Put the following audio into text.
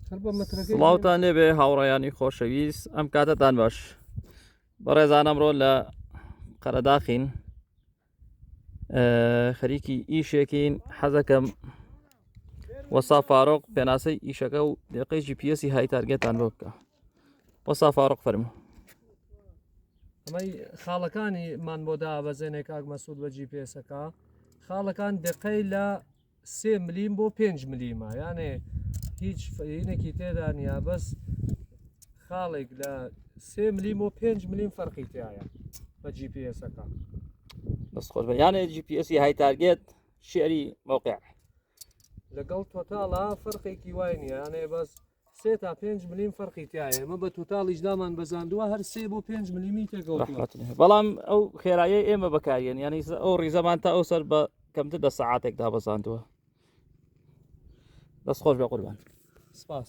سڵاوتان لێبێ هاوڕێیانی خۆشەویست ئەم کاتتان باش بەڕێزان ئەمڕۆ لە قەرەداخین خەریکی ئیشێکین حەزەکەم وەسا فاڕۆق پێناسەی ئیشەکە و دقەی GPS های تارگێتان بۆ بکە وەسا فاڕۆق فەرموو ئەمەی خاڵەکانی مان بۆ دابەزێنێک کاک مەسعود بە GPS-ەکە خاڵەکان دقەی لە 3 ملیم بۆ 5 ملیمە یانێ هیچ فەرقێکی تێدا نیە بەس خاڵێک لە 3 ملیم و 5 ملیم فەرقی تایە بە GPS-ەکە دەست خۆش بە یانێ GPS های تارگێت شێری موقع لەگەڵ تۆتاڵە فەرقێکی وای نیە یانێ بەس 3 تا 5 ملیم فەرقی تایە ئەمە بە تۆتاڵیش دامان بەزاندووە هەر 3 بۆ 5 ملیمی تێگەوتووە بەڵام ئەو خێراییە ئێمە بەکارێن ینی ئەو ڕیزەمان تا ئەو سەر بە کەمتر دە سەعاتێکدا بەزاندووە دەست خۆش بە قوربان سپاس